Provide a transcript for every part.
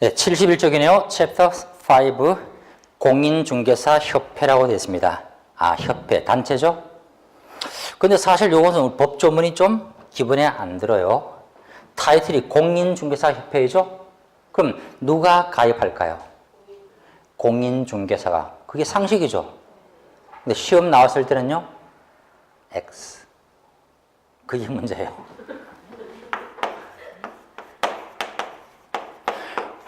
네, 71쪽이네요. 챕터 5 공인중개사 협회라고 되어 있습니다. 아, 협회, 단체죠? 근데 사실 요것은 법조문이 좀 기분에 안 들어요. 타이틀이 공인중개사 협회이죠? 그럼 누가 가입할까요? 공인중개사가. 그게 상식이죠. 근데 시험 나왔을 때는요, X. 그게 문제예요.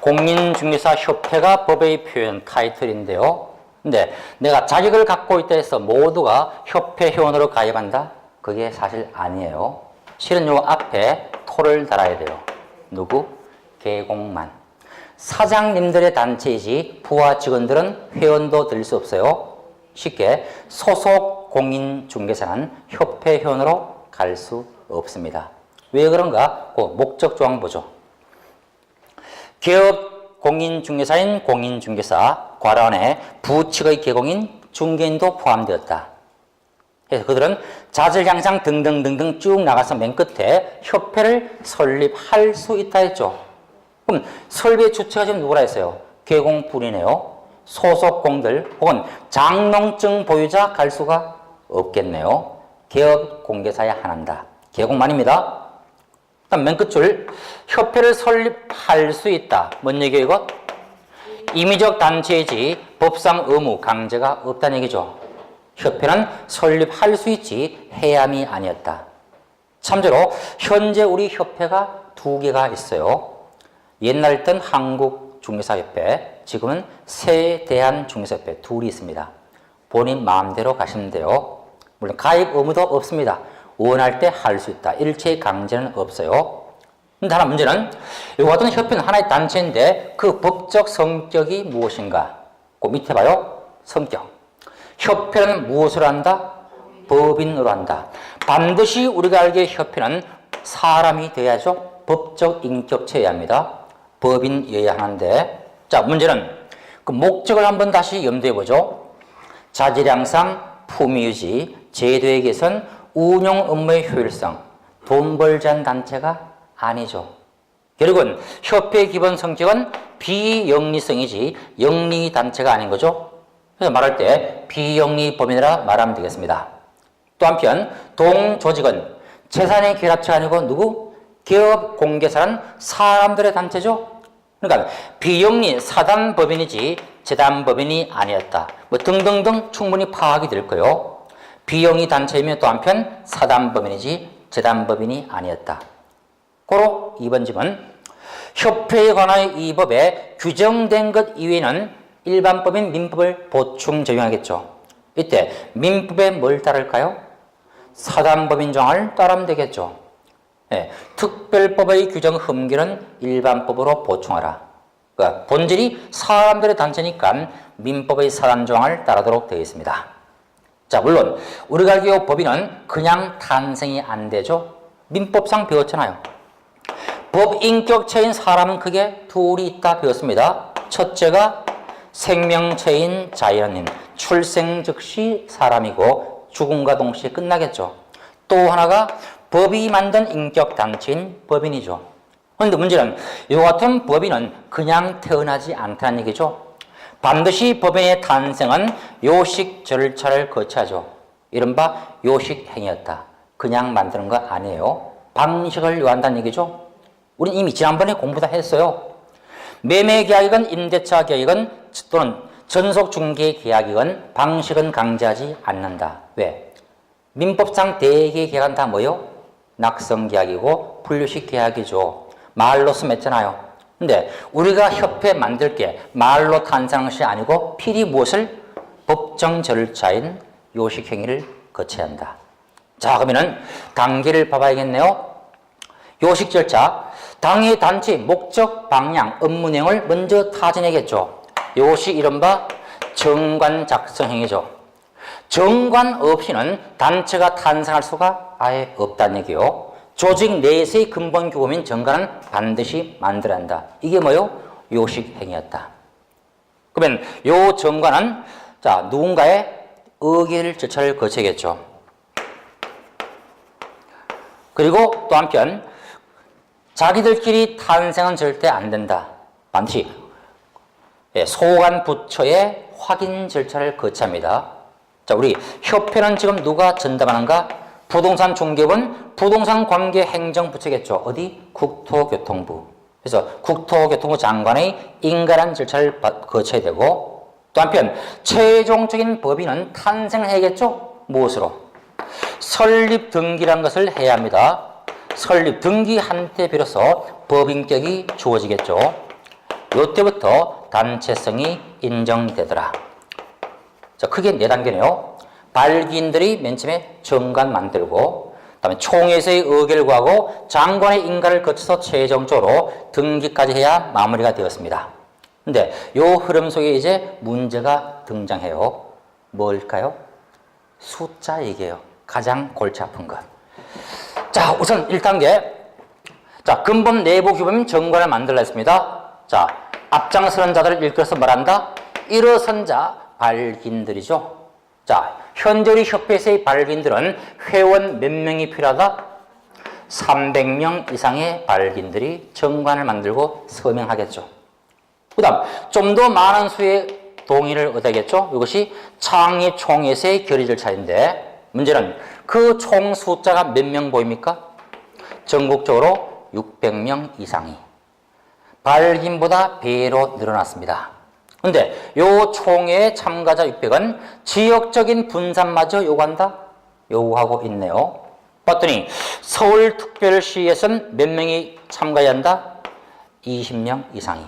공인중개사 협회가 법의 표현 타이틀인데요. 근데 내가 자격을 갖고 있다 해서 모두가 협회 회원으로 가입한다? 그게 사실 아니에요. 실은 요 앞에 토를 달아야 돼요. 누구? 계공만. 사장님들의 단체이지 부하 직원들은 회원도 될 수 없어요. 쉽게 소속 공인중개사는 협회 회원으로 갈 수 없습니다. 왜 그런가? 그 목적 조항 보죠. 기업 공인중개사인 공인중개사, 과란에 부측의 계공인, 중개인도 포함되었다. 그래서 그들은 자질 향상 등등등등 쭉 나가서 맨 끝에 협회를 설립할 수 있다 했죠. 그럼 설립의 주체가 지금 누구라 했어요? 계공뿐이네요. 소속공들 혹은 장롱증 보유자 갈 수가 없겠네요. 기업 공개사에 한한다. 계공만입니다. 맨 끝줄 협회를 설립할 수 있다. 뭔 얘기예요 이거? 임의적 단체이지 법상 의무 강제가 없다는 얘기죠. 협회는 설립할 수 있지 해야함이 아니었다. 참조로 현재 우리 협회가 2개가 있어요. 옛날 있던 한국중개사협회, 지금은 세대한중개사협회 둘이 있습니다. 본인 마음대로 가시면 돼요. 물론 가입 의무도 없습니다. 원할 때 할 수 있다. 일체의 강제는 없어요. 근데 하나 문제는 이 같은 협회는 하나의 단체인데 그 법적 성격이 무엇인가? 그 밑에 봐요. 성격. 협회는 무엇을 한다? 법인으로 한다. 반드시 우리가 알기에 협회는 사람이 돼야죠. 법적 인격체여야 합니다. 법인이어야 하는데, 자, 문제는 그 목적을 한번 다시 염두해 보죠. 자질 향상, 품위 유지, 제도의 개선, 운영 업무의 효율성, 돈 벌자는 단체가 아니죠. 결국은 협회의 기본 성격은 비영리성이지 영리 단체가 아닌 거죠. 그래서 말할 때 비영리 법인이라 말하면 되겠습니다. 또 한편 동조직은 재산의 결합체가 아니고 누구? 기업 공개사는 사람들의 단체죠. 그러니까 비영리 사단법인이지 재단법인이 아니었다. 뭐 등등등 충분히 파악이 될 거예요. 비영리 단체이며 또 한편 사단법인이지 재단법인이 아니었다. 고로 2번 질문. 협회에 관하여 이 법에 규정된 것 이외에는 일반법인 민법을 보충 적용하겠죠. 이때 민법에 뭘 따를까요? 사단법인 조항을 따르면 되겠죠. 네, 특별법의 규정 흠결은 일반법으로 보충하라. 그러니까 본질이 사람들의 단체니까 민법의 사단 조항을 따르도록 되어 있습니다. 자, 물론 우리가 알기로 법인은 그냥 탄생이 안 되죠. 민법상 배웠잖아요. 법인격체인 사람은 크게 둘이 있다 배웠습니다. 첫째가 생명체인 자연인, 출생 즉시 사람이고 죽음과 동시에 끝나겠죠. 또 하나가 법이 만든 인격단체인 법인이죠. 그런데 문제는 이 같은 법인은 그냥 태어나지 않다는 얘기죠. 반드시 법인의 탄생은 요식 절차를 거쳐야죠. 이른바 요식행위였다. 그냥 만드는 거 아니에요. 방식을 요한다는 얘기죠. 우리는 이미 지난번에 공부 다 했어요. 매매계약이건 임대차 계약이건 또는 전속중개계약이건 방식은 강제하지 않는다. 왜? 민법상 대개 계약은 다 뭐요? 낙성계약이고 분류식 계약이죠. 말로서 맺잖아요. 근데 우리가 협회 만들 게 말로 탄생한 것이 아니고 필히 무엇을? 법정 절차인 요식행위를 거쳐야 한다. 자, 그러면은 단계를 봐봐야겠네요. 요식 절차, 당의 단체, 목적, 방향, 업무 내용을 먼저 타진해야겠죠. 이것이 이른바 정관 작성 행위죠. 정관 없이는 단체가 탄생할 수가 아예 없다는 얘기요. 조직 내에서의 근본 규범인 정관은 반드시 만들어야 한다. 이게 뭐요? 요식 행위였다. 그러면 요 정관은 자, 누군가의 의결 절차를 거쳐야겠죠. 그리고 또 한편 자기들끼리 탄생은 절대 안 된다. 반드시 소관 부처의 확인 절차를 거쳐야 합니다. 자, 우리 협회는 지금 누가 전담하는가? 부동산 중개업은 부동산 관계 행정부처겠죠. 어디? 국토교통부. 그래서 국토교통부 장관의 인가란 절차를 거쳐야 되고, 또 한편 최종적인 법인은 탄생을 해야겠죠. 무엇으로? 설립 등기란 것을 해야 합니다. 설립 등기한 때 비로소 법인격이 주어지겠죠. 이때부터 단체성이 인정되더라. 자, 크게 4단계네요. 발기인들이 맨 처음에 정관 만들고, 그다음에 총회에서의 의결을 구하고 장관의 인가를 거쳐서 최종적으로 등기까지 해야 마무리가 되었습니다. 근데 이 흐름 속에 이제 문제가 등장해요. 뭘까요? 숫자 얘기예요. 가장 골치 아픈 것. 자, 우선 1단계. 자, 근본 내부 규범인 정관을 만들라 했습니다. 자, 앞장서는 자들을 일컬어서 말한다. 일어선 자, 발기인들이죠. 자, 현재 우리 협회에서의 발기인들은 회원 몇 명이 필요하다? 300명 이상의 발기인들이 정관을 만들고 서명하겠죠. 그 다음, 좀 더 많은 수의 동의를 얻어야겠죠. 이것이 창의총회에서의 결의 절차인데, 문제는 그 총 숫자가 몇 명 보입니까? 전국적으로 600명 이상이 발기인보다 배로 늘어났습니다. 그런데 요 총회의 참가자 600은 지역적인 분산마저 요구한다? 요구하고 있네요. 봤더니 서울특별시에서는 몇 명이 참가해야 한다? 20명 이상이.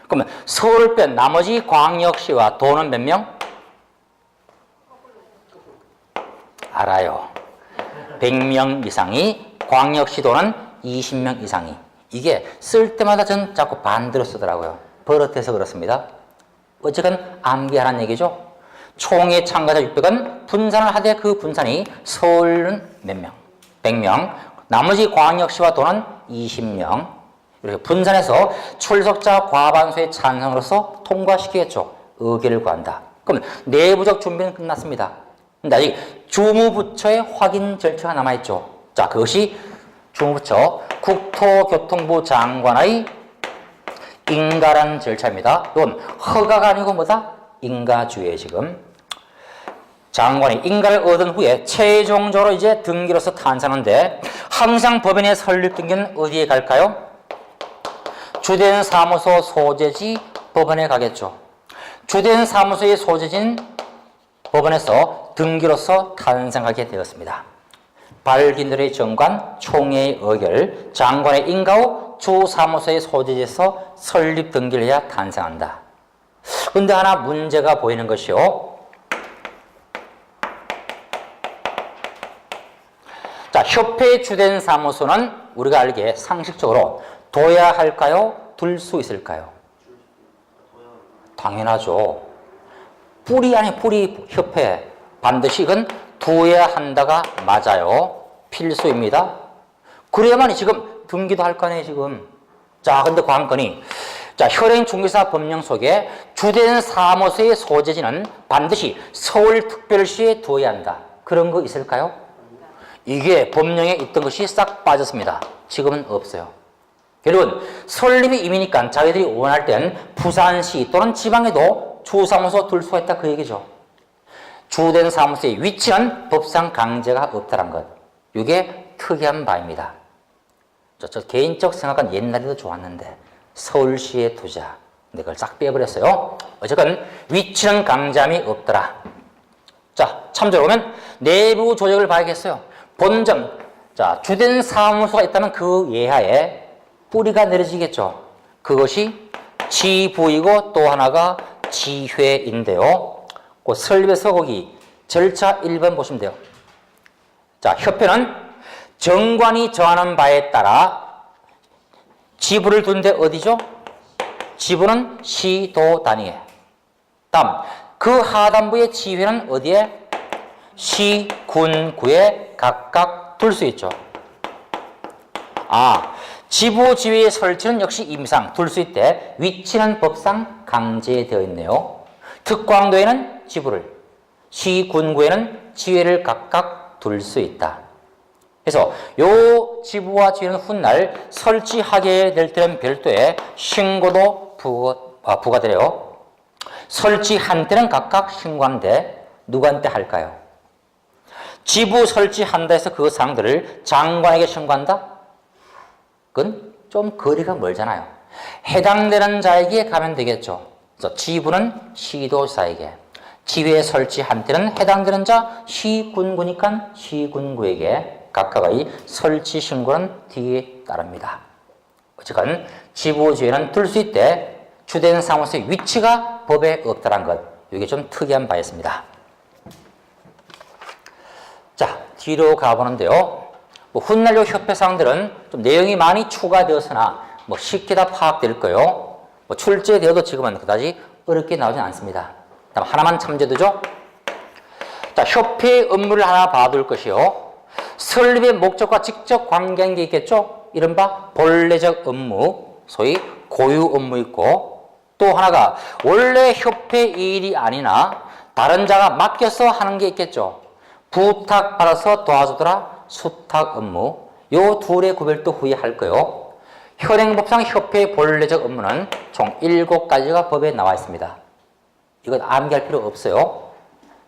그러면 서울을 뺀 나머지 광역시와 도는 몇 명? 알아요. 100명 이상이, 광역시도는 20명 이상이. 이게 쓸 때마다 전 자꾸 반대로 쓰더라고요. 버릇해서 그렇습니다. 어쨌든 암기하라는 얘기죠. 총회 참가자 600은 분산을 하되 그 분산이 서울은 몇 명? 100명. 나머지 광역시와 도는 20명. 이렇게 분산해서 출석자 과반수의 찬성으로서 통과시키겠죠. 의결을 구한다. 그럼 내부적 준비는 끝났습니다. 근데 아직 주무부처의 확인 절차가 남아있죠. 자, 그것이 주무부처 국토교통부 장관의 인가라는 절차입니다. 이건 허가가 아니고 뭐다? 인가주의에 지금. 장관이 인가를 얻은 후에 최종적으로 이제 등기로서 탄생하는데, 항상 법인의 설립 등기는 어디에 갈까요? 주된 사무소 소재지 법원에 가겠죠. 주된 사무소의 소재지는 법원에서 등기로서 탄생하게 되었습니다. 발기인들의 정관, 총회의 의결, 장관의 인가 후 주 사무소의 소재지에서 설립 등기를 해야 탄생한다. 근데 하나 문제가 보이는 것이요. 자, 협회의 주된 사무소는 우리가 알기에 상식적으로 둬야 할까요? 둘 수 있을까요? 당연하죠. 뿌리 아닌 뿌리 협회. 반드시 이건 둬야 한다가 맞아요. 필수입니다. 그래야만이 지금 등기도 할 거 아니에요, 지금. 자, 근데 관건이, 자, 현행중개사 법령 속에 주된 사무소의 소재지는 반드시 서울특별시에 둬야 한다. 그런 거 있을까요? 이게 법령에 있던 것이 싹 빠졌습니다. 지금은 없어요. 결국은 설립이 임이니까 자기들이 원할 땐 부산시 또는 지방에도 주사무소 둘 수가 있다 그 얘기죠. 주된 사무소의 위치는 법상 강제가 없다는 것. 이게 특이한 바입니다. 저 개인적 생각은 옛날에도 좋았는데 서울시에 두자. 근데 그걸 싹 빼버렸어요. 어쨌든 위치는 강제함이 없더라. 자, 참조로 보면 내부 조직을 봐야겠어요. 본점, 자, 주된 사무소가 있다면 그 예하에 뿌리가 내려지겠죠. 그것이 지부이고 또 하나가 지회인데요. 그 설립에서 거기 절차 1번 보시면 돼요. 자, 협회는 정관이 정하는 바에 따라 지부를 둔데 어디죠? 지부는 시도 단위에. 다음, 그 하단부의 지회는 어디에? 시, 군, 구에 각각 둘 수 있죠. 아, 지부 지회의 설치는 역시 임상 둘 수 있대. 위치는 법상 강제되어 있네요. 특광도에는 지부를, 시, 군, 구에는 지회를 각각 둘 수 있다. 그래서 요 지부와 지회는 훗날 설치하게 될 때는 별도의 신고도 부과되려 설치한 때는 각각 신고하는데 누구한테 할까요? 지부 설치한다 해서 그 사항들을 장관에게 신고한다? 그건 좀 거리가 멀잖아요. 해당되는 자에게 가면 되겠죠. 그래서 지부는 시도지사에게, 지회 설치한 때는 해당되는 자 시군구니까 시군구에게 각각의 설치 신고는 뒤에 따릅니다. 어쨌건 지부지회는 들 수 있대 주된 사무소의 위치가 법에 없다는 것, 이게 좀 특이한 바였습니다. 자, 뒤로 가보는데요. 훗날 요 협회사항들은 좀 내용이 많이 추가되었으나 쉽게 다 파악될 거요. 출제되어도 지금은 그다지 어렵게 나오진 않습니다. 다음 하나만 참조되죠. 자, 협회의 업무를 하나 봐둘 것이요. 설립의 목적과 직접 관계한 게 있겠죠. 이른바 본래적 업무, 소위 고유 업무 있고, 또 하나가 원래 협회 일이 아니나 다른 자가 맡겨서 하는 게 있겠죠. 부탁받아서 도와주더라 수탁 업무. 요 둘의 구별도 후에 할 거요. 현행법상 협회의 본래적 업무는 총 7가지가 법에 나와 있습니다. 이건 암기할 필요 없어요.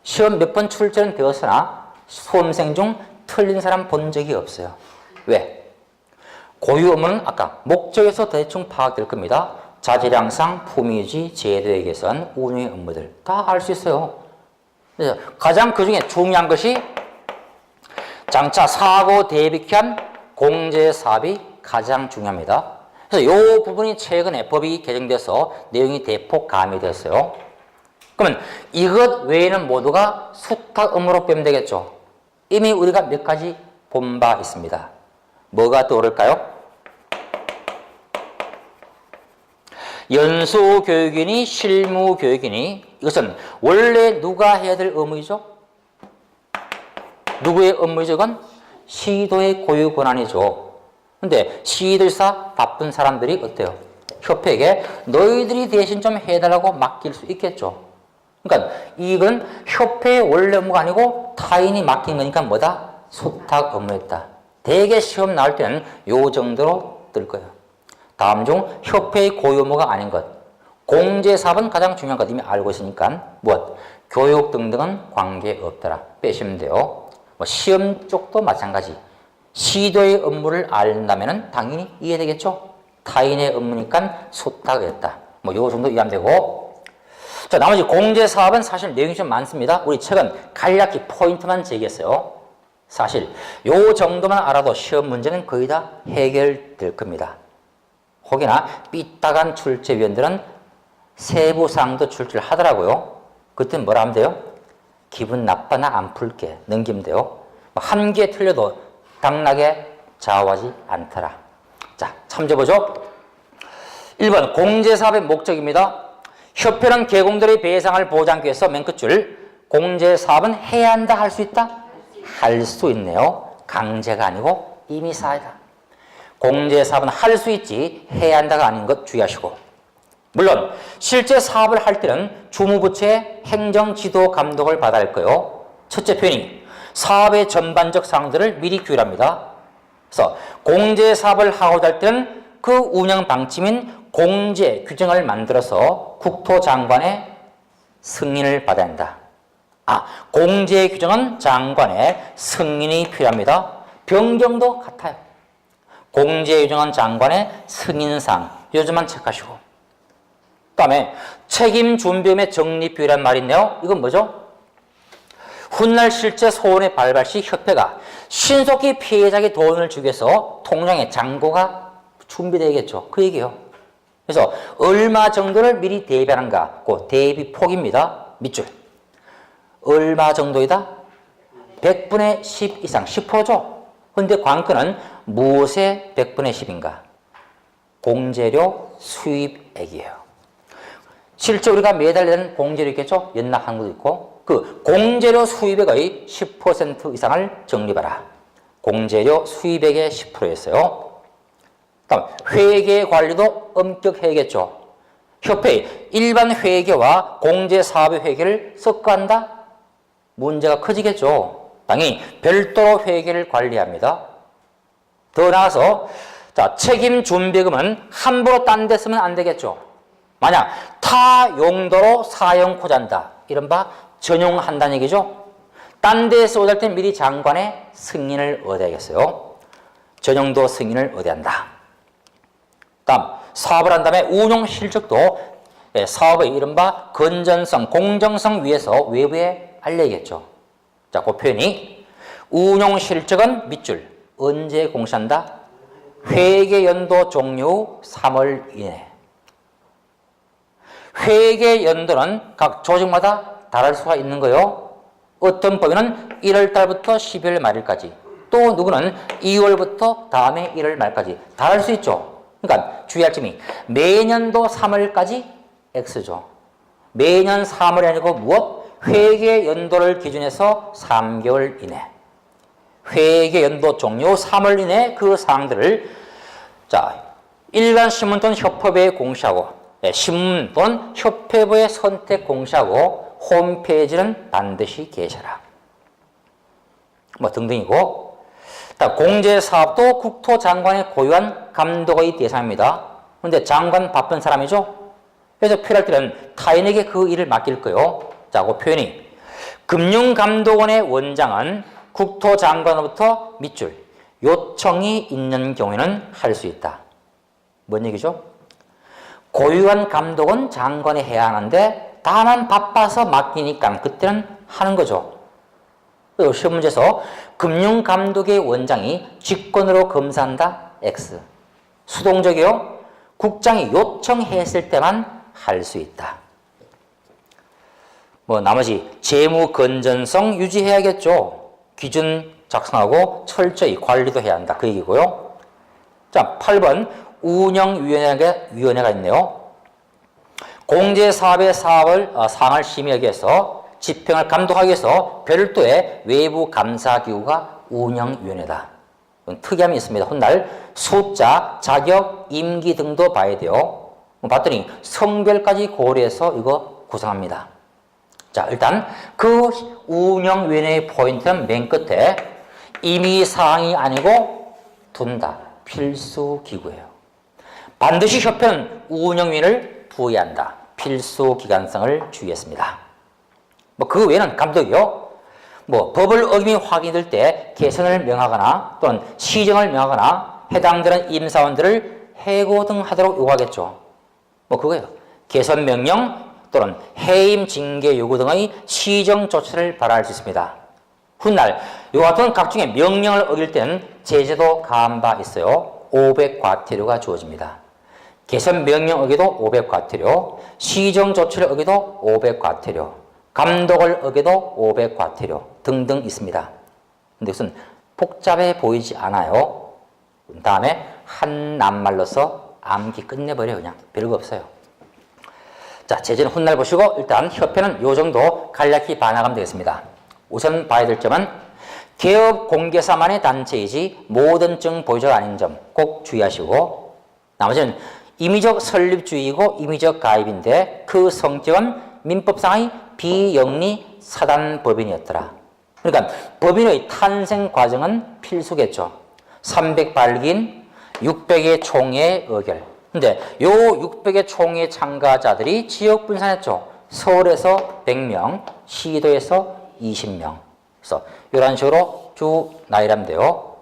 시험 몇 번 출제는 되었으나 수험생 중 틀린 사람 본 적이 없어요. 왜? 고유 업무는 아까 목적에서 대충 파악될 겁니다. 자질양상, 품위유지, 제도의 개선, 운영의 업무들 다 알 수 있어요. 그래서 가장 그 중에 중요한 것이 장차 사고 대비케 한 공제사업이 가장 중요합니다. 그래서 이 부분이 최근에 법이 개정돼서 내용이 대폭 가미됐어요. 그러면 이것 외에는 모두가 수탁 업무로 빼면 되겠죠. 이미 우리가 몇 가지 본 바 있습니다. 뭐가 떠오를까요? 연수교육이니 실무교육이니 이것은 원래 누가 해야 될 업무이죠? 누구의 업무이죠? 이건 시도의 고유 권한이죠. 근데 시도지사 바쁜 사람들이 어때요? 협회에게 너희들이 대신 좀 해달라고 맡길 수 있겠죠. 그러니까 이건 협회의 원래 업무가 아니고 타인이 맡긴 거니까 뭐다? 수탁 업무였다. 대개 시험 나올 때는 요 정도로 뜰 거예요. 다음 중 협회의 고유 업무가 아닌 것. 공제사업은 가장 중요한 것 이미 알고 있으니까 무엇? 교육 등등은 관계없더라. 빼시면 돼요. 시험 쪽도 마찬가지. 시도의 업무를 알다면 당연히 이해되겠죠? 타인의 업무니까 수탁이었다. 요 정도 이해하면 되고. 자, 나머지 공제사업은 사실 내용이 좀 많습니다. 우리 책은 간략히 포인트만 제기했어요. 사실 요 정도만 알아도 시험 문제는 거의 다 해결될 겁니다. 혹여나 삐딱한 출제위원들은 세부사항도 출제를 하더라고요. 그때는 뭐라 하면 돼요? 기분 나빠, 나 안 풀게. 넘기면 돼요. 한 개 틀려도 당나게 좌우하지 않더라. 자, 참조보죠. 1번 공제사업의 목적입니다. 협회는 개공들의 배상을 보장하기 위해서 맨 끝줄 공제사업은 해야 한다, 할 수 있다? 할 수 있네요. 강제가 아니고 임의사이다. 공제사업은 할 수 있지 해야 한다가 아닌 것 주의하시고, 물론 실제 사업을 할 때는 주무부처의 행정지도 감독을 받아야 할 거요. 첫째 표현이 사업의 전반적 사항들을 미리 규율합니다. 그래서 공제사업을 하고자 할 때는 그 운영 방침인 공제 규정을 만들어서 국토장관의 승인을 받아야 한다. 공제 규정은 장관의 승인이 필요합니다. 변경도 같아요. 공제 규정은 장관의 승인사항, 요즘만 체크하시고. 그 다음에 책임 준비금의 적립비율이란 말이 있네요. 이건 뭐죠? 훗날 실제 소원의 발발 시 협회가 신속히 피해자에게 돈을 주기 위해서 통장에 잔고가 준비되겠죠. 그 얘기예요. 그래서 얼마 정도를 미리 대비하는가? 그 대비폭입니다. 밑줄. 얼마 정도이다? 100분의 10 이상, 10%죠. 그런데 관건은 무엇의 100분의 10인가? 공제료 수입액이에요. 실제 우리가 매달 내는 공제료 있겠죠? 연납한 것도 있고, 그 공제료 수입액의 10% 이상을 적립하라. 공제료 수입액의 10%였어요. 다음 회계 관리도 엄격해야겠죠. 협회의 일반 회계와 공제사업의 회계를 섞어한다? 문제가 커지겠죠. 당연히 별도로 회계를 관리합니다. 더 나아가서 자, 책임 준비금은 함부로 딴 데 쓰면 안 되겠죠. 만약 타 용도로 사용코자한다. 이른바 전용한다는 얘기죠. 딴 데 쓰고자 할 때 미리 장관의 승인을 얻어야겠어요. 전용도 승인을 얻어야 한다. 다음, 사업을 한 다음에 운용 실적도 사업의 이른바 건전성, 공정성 위해서 외부에 알려야겠죠. 자, 그 표현이 운용 실적은 밑줄 언제 공시한다? 회계 연도 종료 후 3월 이내. 회계 연도는 각 조직마다 다를 수가 있는 거요. 어떤 법인은 1월 달부터 12월 말일까지, 또 누구는 2월부터 다음해 1월 말까지 다를 수 있죠. 그러니까 주의할 점이 매년도 3월까지 X죠. 매년 3월이 아니고 무엇? 회계 연도를 기준해서 3개월 이내. 회계 연도 종료 3월 이내 그 사항들을 자, 일간 신문 또는 협회부에 공시하고 신문 또는 협회부의 선택 공시하고 홈페이지는 반드시 게시하라. 뭐 등등이고, 공제사업도 국토장관의 고유한 감독의 대상입니다. 그런데 장관 바쁜 사람이죠. 그래서 필요할 때는 타인에게 그 일을 맡길 거요. 자, 그 표현이 금융감독원의 원장은 국토장관으로부터 밑줄 요청이 있는 경우에는 할 수 있다. 뭔 얘기죠? 고유한 감독은 장관이 해야 하는데 다만 바빠서 맡기니까 그때는 하는 거죠. 그리고 시험 문제에서 금융감독의 원장이 직권으로 검사한다. X. 수동적이요. 국장이 요청했을 때만 할 수 있다. 뭐 나머지 재무 건전성 유지해야겠죠. 기준 작성하고 철저히 관리도 해야 한다. 그 얘기고요. 자, 8번 운영위원회가 있네요. 공제사업의 사항을 심의하기 위해서 집행을 감독하기 위해서 별도의 외부 감사기구가 운영위원회다. 특이함이 있습니다. 훗날 숫자, 자격, 임기 등도 봐야 돼요. 봤더니 성별까지 고려해서 이거 구성합니다. 자, 일단 그 운영위원회의 포인트는 맨 끝에 임의사항이 아니고 둔다. 필수 기구예요. 반드시 협회는 운영위원회를 부여한다. 필수 기관성을 주의했습니다. 그 외에는 감독이요. 법을 어김이 확인될 때 개선을 명하거나 또는 시정을 명하거나 해당되는 임사원들을 해고 등 하도록 요구하겠죠. 그거예요. 개선 명령 또는 해임 징계 요구 등의 시정 조치를 발할 수 있습니다. 훗날 이와 같은 각종의 명령을 어길 때는 제재도 가한 바 있어요. 500과태료가 주어집니다. 개선 명령 어기도 500과태료, 시정 조치를 어기도 500과태료, 감독을 어기도 500과태료 등등 있습니다. 근데 이것은 복잡해 보이지 않아요. 다음에 한 낱말로서 암기 끝내버려요. 그냥 별거 없어요. 자, 제재는 훗날 보시고 일단 협회는 요 정도 간략히 반항하면 되겠습니다. 우선 봐야 될 점은 개업 공개사만의 단체이지 모든 증 보유자가 아닌 점 꼭 주의하시고, 나머지는 임의적 설립주의이고 임의적 가입인데 그 성격은 민법상의 비영리 사단법인이었더라. 그러니까 법인의 탄생 과정은 필수겠죠. 300발기인 600의 총회 의결. 근데 요 600의 총회 참가자들이 지역 분산했죠. 서울에서 100명, 시도에서 20명. 그래서 이런 식으로 쭉 나열하면 돼요.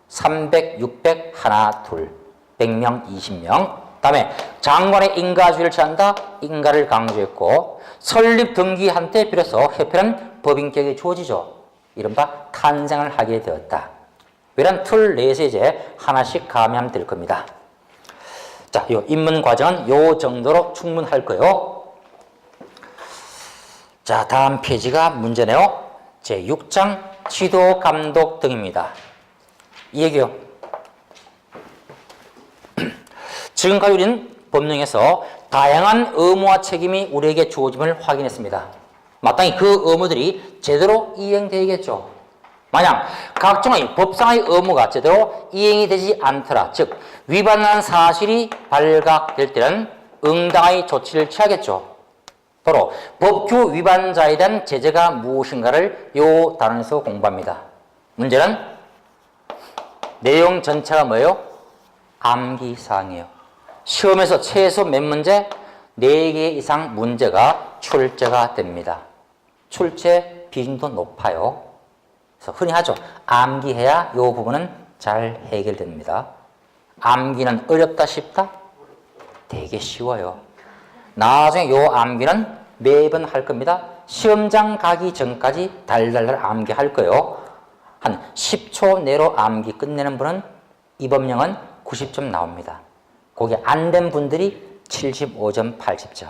300, 600, 하나, 둘, 100명, 20명. 다음에 장관의 인가주의를 취한다. 인가를 강조했고, 설립 등기한 때 비로소 협회는 법인격이 주어지죠. 이른바 탄생을 하게 되었다. 이런 틀 내에서 이제 하나씩 가미하면 될 겁니다. 자, 요 입문 과정은 요 정도로 충분할 거예요. 자, 다음 페이지가 문제네요. 제6장 지도 감독 등입니다. 이 얘기요. 지금까지 우리는 법령에서 다양한 의무와 책임이 우리에게 주어짐을 확인했습니다. 마땅히 그 의무들이 제대로 이행되겠죠. 만약 각종의 법상의 의무가 제대로 이행이 되지 않더라, 즉 위반한 사실이 발각될 때는 응당의 조치를 취하겠죠. 도로 법규 위반자에 대한 제재가 무엇인가를 요 단원에서 공부합니다. 문제는 내용 전체가 뭐예요? 암기사항이에요. 시험에서 최소 몇 문제? 4개 이상 문제가 출제가 됩니다. 출제 비중도 높아요. 그래서 흔히 하죠. 암기해야 이 부분은 잘 해결됩니다. 암기는 어렵다 쉽다? 되게 쉬워요. 나중에 이 암기는 매번 할 겁니다. 시험장 가기 전까지 달달달 암기할 거예요. 한 10초 내로 암기 끝내는 분은 이범영은 90점 나옵니다. 거기 안 된 분들이 75점, 80점.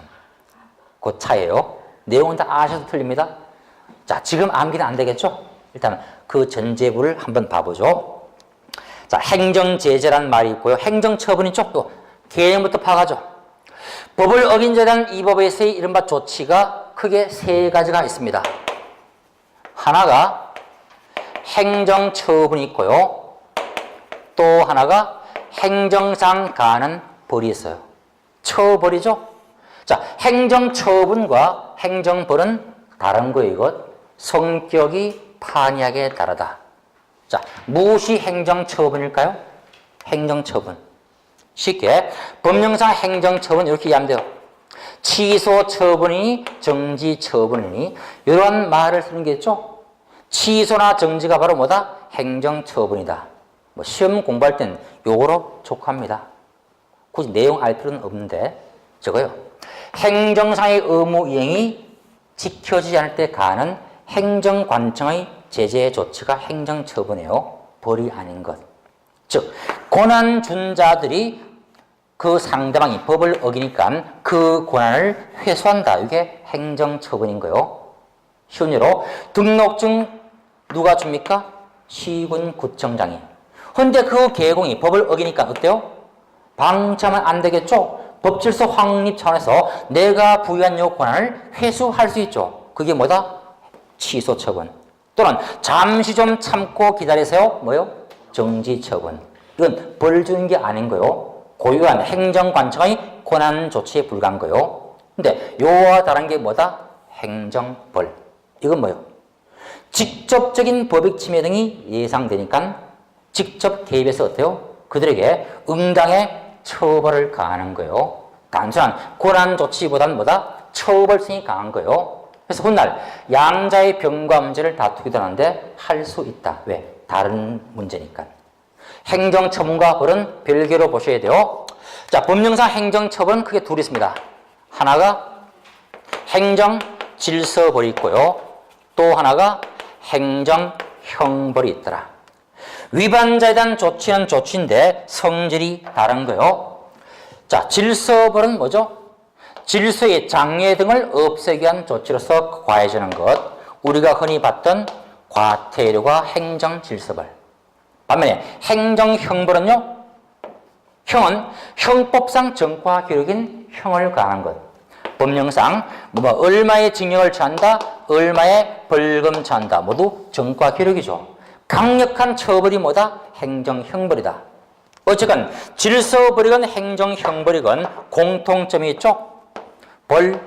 그 차이에요. 내용은 다 아셔도 틀립니다. 자, 지금 암기는 안 되겠죠? 일단 그 전제부를 한번 봐보죠. 자, 행정제재란 말이 있고요. 행정처분이 있죠? 또 개념부터 파악하죠. 법을 어긴 자에 대한 이 법에서의 이른바 조치가 크게 3가지가 있습니다. 하나가 행정처분이 있고요. 또 하나가 행정상 가하는 벌이 있어요. 처벌이죠. 자, 행정처분과 행정벌은 다른 거예요. 이것 성격이 판이하게 다르다. 자, 무엇이 행정처분일까요? 행정처분. 쉽게 법령상 행정처분 이렇게 이해하면 돼요. 취소처분이니 정지처분이니 이런 말을 쓰는 게 있죠. 취소나 정지가 바로 뭐다? 행정처분이다. 뭐 시험 공부할 땐 요거로 족합니다. 굳이 내용 알 필요는 없는데 저거요. 행정상의 의무 이행이 지켜지지 않을 때 가하는 행정관청의 제재 조치가 행정처분이에요. 벌이 아닌 것. 즉 권한 준 자들이 그 상대방이 법을 어기니까 그 권한을 회수한다. 이게 행정처분인 거예요. 쉬운 예로 등록증 누가 줍니까? 시군구청장이. 근데 그 개공이 법을 어기니까 어때요? 방치하면 안 되겠죠? 법질서 확립 차원에서 내가 부여한 요 권한을 회수할 수 있죠. 그게 뭐다? 취소처분. 또는 잠시 좀 참고 기다리세요. 뭐요? 정지처분. 이건 벌 주는 게 아닌 거요. 고유한 행정관청의 권한 조치에 불과한 거요. 근데 요와 다른 게 뭐다? 행정벌. 이건 뭐요? 직접적인 법익 침해 등이 예상되니까 직접 개입해서 어때요? 그들에게 응당의 처벌을 가하는 거예요. 단순한 권한 조치보다는 뭐다? 처벌성이 강한 거예요. 그래서 훗날 양자의 병과 문제를 다투기도 하는데 할 수 있다. 왜? 다른 문제니까. 행정처분과 벌은 별개로 보셔야 돼요. 자, 법령상 행정처분은 크게 둘이 있습니다. 하나가 행정질서벌이 있고요. 또 하나가 행정형벌이 있더라. 위반자에 대한 조치는 조치인데 성질이 다른 거요. 자, 질서벌은 뭐죠? 질서의 장애 등을 없애기 위한 조치로서 과해지는 것. 우리가 흔히 봤던 과태료가 행정질서벌. 반면에 행정형벌은요. 형은 형법상 정과 기록인 형을 가하는 것. 법령상 얼마의 징역을 처한다, 얼마의 벌금 처한다. 모두 정과 기록이죠. 강력한 처벌이 뭐다? 행정형벌이다. 어쨌건 질서벌이건 행정형벌이건 공통점이 있죠. 벌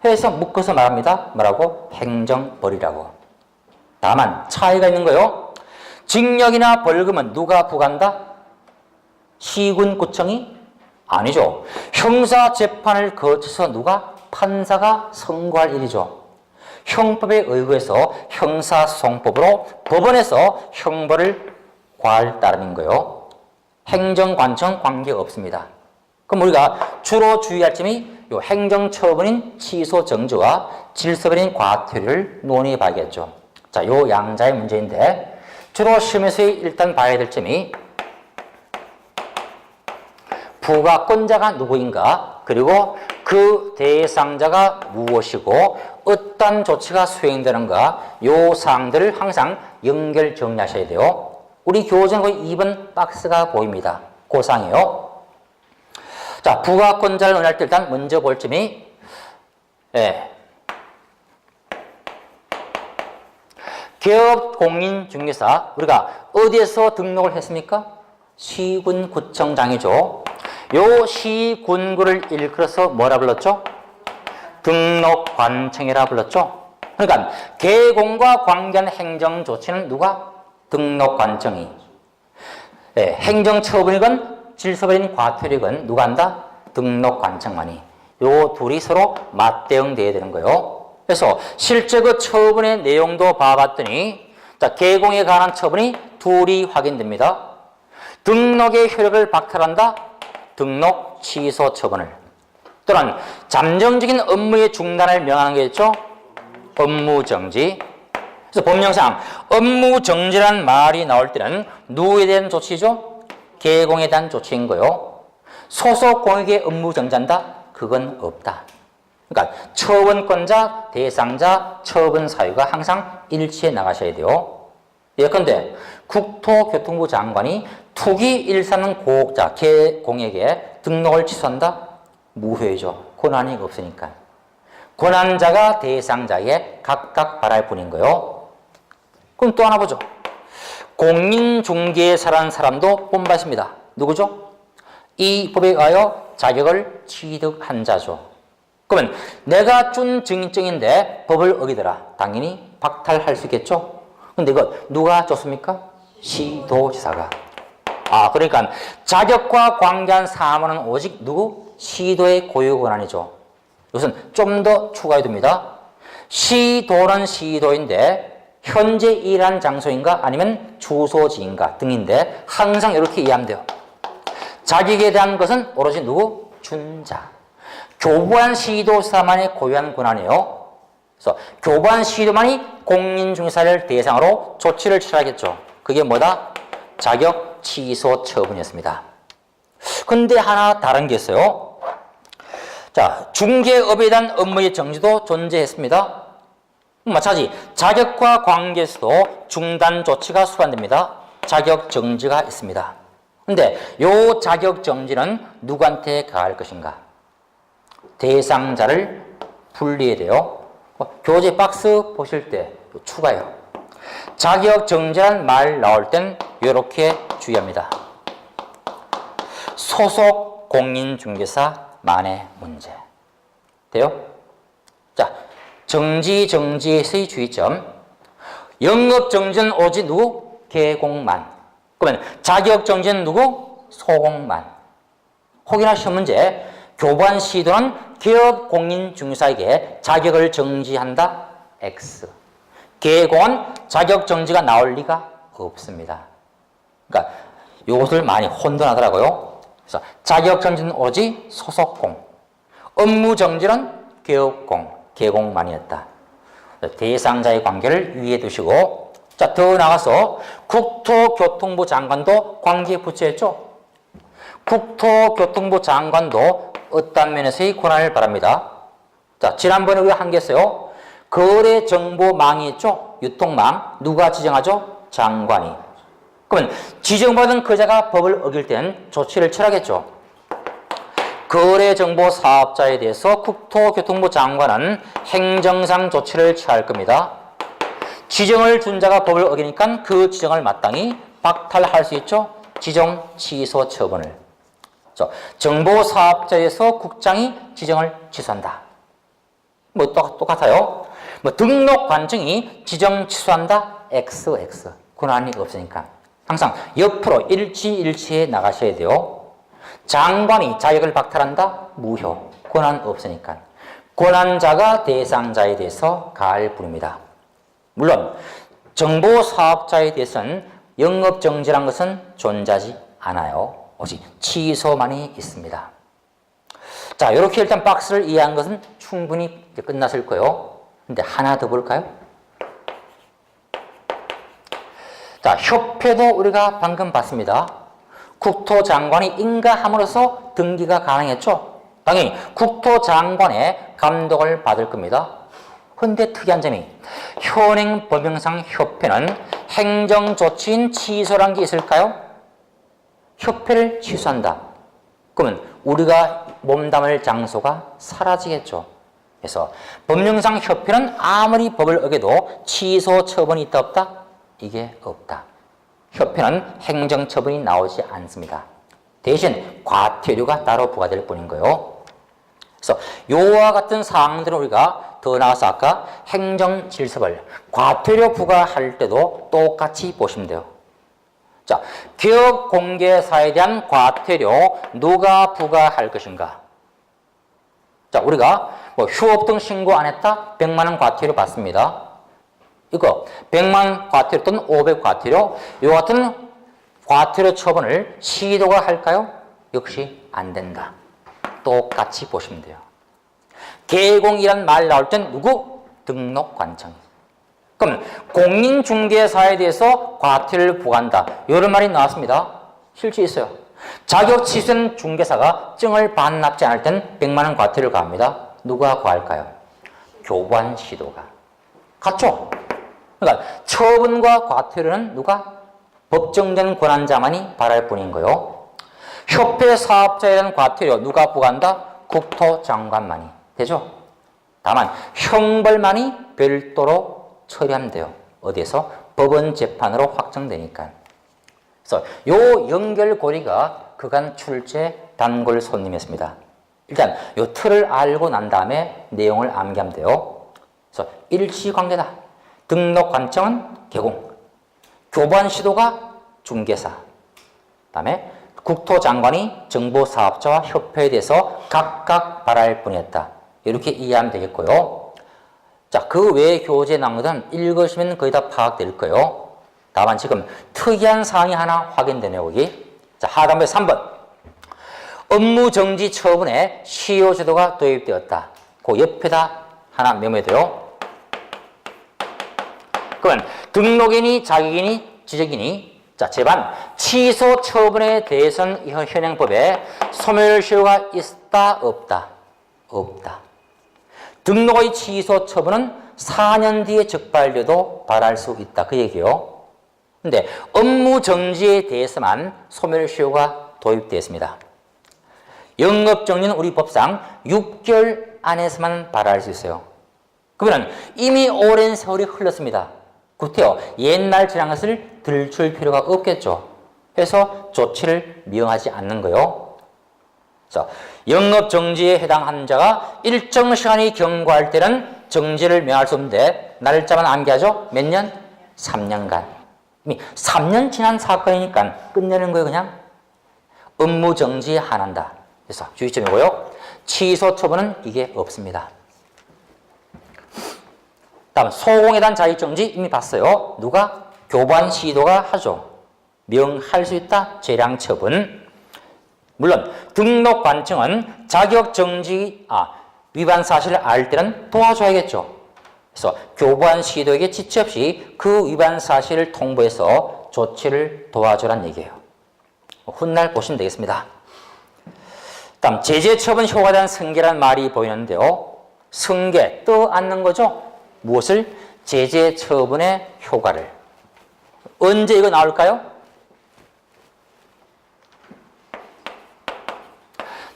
해서 묶어서 말합니다. 뭐라고? 행정벌이라고. 다만 차이가 있는 거요. 징역이나 벌금은 누가 부과한다? 시군구청이? 아니죠. 형사재판을 거쳐서 누가? 판사가 선고할 일이죠. 형법에 의거해서 형사소송법으로 법원에서 형벌을 과할 따름인 거예요. 행정관청 관계없습니다. 그럼 우리가 주로 주의할 점이 요 행정처분인 취소정지와 질서벌인 과태료를 논의해 봐야겠죠. 자, 요 양자의 문제인데 주로 시험에서 일단 봐야 될 점이 부과권자가 누구인가, 그리고 그 대상자가 무엇이고 어떤 조치가 수행되는가, 요 사항들을 항상 연결 정리하셔야 돼요. 우리 교재는 2번 박스가 보입니다. 그 사항이에요. 자, 부과권자를 논의할 때 일단 먼저 볼 점이 기업공인중개사, 우리가 어디에서 등록을 했습니까? 시군구청장이죠. 요 시군구를 일컬어서 뭐라 불렀죠? 등록관청이라 불렀죠. 그러니까 개공과 관계한 행정조치는 누가? 등록관청이. 네, 행정처분이건 질서버린 과태료건 누가 한다? 등록관청관이. 요 둘이 서로 맞대응돼야 되는 거예요. 그래서 실제 그 처분의 내용도 봐봤더니 자, 개공에 관한 처분이 둘이 확인됩니다. 등록의 효력을 박탈한다. 등록 취소 처분을. 또는 잠정적인 업무의 중단을 명하는 게 있죠. 업무정지. 그래서 법령상 업무정지란 말이 나올 때는 누구에 대한 조치죠? 개공에 대한 조치인 거요. 소속 공익의 업무정지한다? 그건 없다. 그러니까 처분권자, 대상자, 처분 사유가 항상 일치해 나가셔야 돼요. 예컨대 국토교통부 장관이 투기 일삼는 고객자, 개공에게 등록을 취소한다? 무효이죠. 권한이 없으니까. 권한자가 대상자에게 각각 바랄 뿐인 거요. 그럼 또 하나 보죠. 공인중개사라는 사람도 본받습니다. 누구죠? 이 법에 의하여 자격을 취득한 자죠. 그러면 내가 준 증인증인데 법을 어기더라. 당연히 박탈할 수 있겠죠? 근데 이거 누가 줬습니까? 시도지사가. 그러니까 자격과 관계한 사무는 오직 누구? 시도의 고유 권한이죠. 이것은 좀 더 추가해 둡니다. 시도는 시도인데 현재 일하는 장소인가 아니면 주소지인가 등인데 항상 이렇게 이해하면 돼요. 자격에 대한 것은 오로지 누구? 준자. 교부한 시도사만이 고유한 권한이에요. 그래서 교부한 시도만이 공인중개사를 대상으로 조치를 취하겠죠. 그게 뭐다? 자격 취소 처분이었습니다. 근데 하나 다른 게 있어요. 자, 중개업에 대한 업무의 정지도 존재했습니다. 마찬가지 자격과 관계에서도 중단 조치가 수반됩니다. 자격 정지가 있습니다. 근데 요 자격 정지는 누구한테 가할 것인가? 대상자를 분리해야 돼요. 교재 박스 보실 때 추가요. 자격 정지란 말 나올 땐 이렇게 주의합니다. 소속 공인중개사만의 문제. 돼요? 자, 정지에서의 주의점. 영업정지는 오직 누구? 개공만. 그러면 자격정지는 누구? 소공만. 혹여나 시험 문제, 교부한 시도는 기업 공인중개사에게 자격을 정지한다? X. 개공은 자격정지가 나올 리가 없습니다. 그러니까 이것을 많이 혼돈하더라고요. 그래서 자격정지는 오직 소속공, 업무정지는 기업공, 개공만이었다. 대상자의 관계를 위에 두시고, 자, 더 나가서 국토교통부 장관도 관계 부처였죠. 국토교통부 장관도 어떤 면에서의 권한을 바랍니다. 자, 지난번에 우리가 한 게 있어요. 거래정보망이 있죠. 유통망. 누가 지정하죠? 장관이. 그러면 지정받은 거자가 법을 어길 때는 조치를 취하겠죠. 거래정보 사업자에 대해서 국토교통부 장관은 행정상 조치를 취할 겁니다. 지정을 준 자가 법을 어기니까 그 지정을 마땅히 박탈할 수 있죠. 지정 취소 처분을. 정보 사업자에서 국장이 지정을 취소한다. 뭐 똑같아요. 뭐 등록 관청이 지정 취소한다. XX. 권한이 없으니까 항상 옆으로 일치해 나가셔야 돼요. 장관이 자격을 박탈한다? 무효. 권한 없으니까. 권한자가 대상자에 대해서 가할 뿐입니다. 물론 정보 사업자에 대해서는 영업정지란 것은 존재하지 않아요. 오직 취소만이 있습니다. 자, 이렇게 일단 박스를 이해한 것은 충분히 이제 끝났을 거예요. 근데 하나 더 볼까요? 자, 협회도 우리가 방금 봤습니다. 국토장관이 인가함으로써 등기가 가능했죠. 당연히 국토장관의 감독을 받을 겁니다. 그런데 특이한 점이 현행 법령상 협회는 행정조치인 취소란 게 있을까요? 협회를 취소한다. 그러면 우리가 몸담을 장소가 사라지겠죠. 그래서 법령상 협회는 아무리 법을 어겨도 취소 처분이 있다 없다? 이게 없다. 협회는 행정처분이 나오지 않습니다. 대신 과태료가 따로 부과될 뿐인 거예요. 그래서 요와 같은 사항들은 우리가 더 나아서 아까 행정질서벌, 과태료 부과할 때도 똑같이 보시면 돼요. 자, 기업 공개사에 대한 과태료 누가 부과할 것인가? 자, 우리가 뭐 휴업 등 신고 안 했다? 100만 원 과태료 받습니다. 이거 100만 과태료 또는 500 과태료, 이 같은 과태료 처분을 시도가 할까요? 역시 안 된다. 똑같이 보시면 돼요. 개공이란 말 나올 땐 누구? 등록관청. 그럼 공인중개사에 대해서 과태료를 부과한다. 이런 말이 나왔습니다. 실제 있어요. 자격 취소된 중개사가 증을 반납지 않을 땐 100만 원 과태료를 가합니다. 누가 과할까요? 교관시도가. 같죠? 그러니까 처분과 과태료는 누가? 법정된 권한자만이 발할 뿐인 거요. 협회 사업자에 대한 과태료 누가 부과한다? 국토장관만이. 되죠? 다만 형벌만이 별도로 처리하면 돼요. 어디에서? 법원 재판으로 확정되니까. 그래서 요 연결고리가 그간 출제 단골 손님이었습니다. 일단 요 틀을 알고 난 다음에 내용을 암기하면 돼요. 그래서 일치관계다. 등록관청은 개공, 교관시도가 중개사, 그다음에 국토장관이 정보사업자와 협회에 대해서 각각 발할 뿐이었다. 이렇게 이해하면 되겠고요. 자, 그 외에 교재에 나온 것은 읽으시면 거의 다 파악될 거예요. 다만 지금 특이한 사항이 하나 확인되네요, 여기. 자, 하단부에 3번. 업무정지 처분에 시효제도가 도입되었다. 그 옆에다 하나 메모해둬요. 그러면 등록인이 자격인이 지적인이 자, 제반 취소 처분에 대해서는 현행법에 소멸시효가 있다 없다? 없다. 등록의 취소 처분은 4년 뒤에 적발돼도 발할 수 있다. 그 얘기요. 근데 업무 정지에 대해서만 소멸시효가 도입되어 있습니다. 영업정지는 우리 법상 6개월 안에서만 발할 수 있어요. 그러면 이미 오랜 세월이 흘렀습니다. 구태여 옛날 지난 것을 들출 필요가 없겠죠. 그래서 조치를 미용하지 않는 거요. 자, 영업정지에 해당하는 자가 일정 시간이 경과할 때는 정지를 명할 수 없는데 날짜만 암기하죠. 몇 년? 3년간. 이미 3년 지난 사건이니까 끝내는 거예요. 그냥 업무정지에 한한다. 그래서 주의점이고요. 취소 처분은 이게 없습니다. 다음 소공에 대한 자격정지 이미 봤어요. 누가? 교관시도가 하죠. 명할 수 있다. 재량처분. 물론 등록관청은 자격정지 위반 사실을 알 때는 도와줘야겠죠. 그래서 교관시도에게 지체 없이 그 위반 사실을 통보해서 조치를 도와주란 얘기예요. 훗날 보시면 되겠습니다. 다음 제재처분 효과에 대한 승계라는 말이 보이는데요. 승계, 떠안는 거죠. 무엇을? 제재처분의 효과를. 언제 이거 나올까요?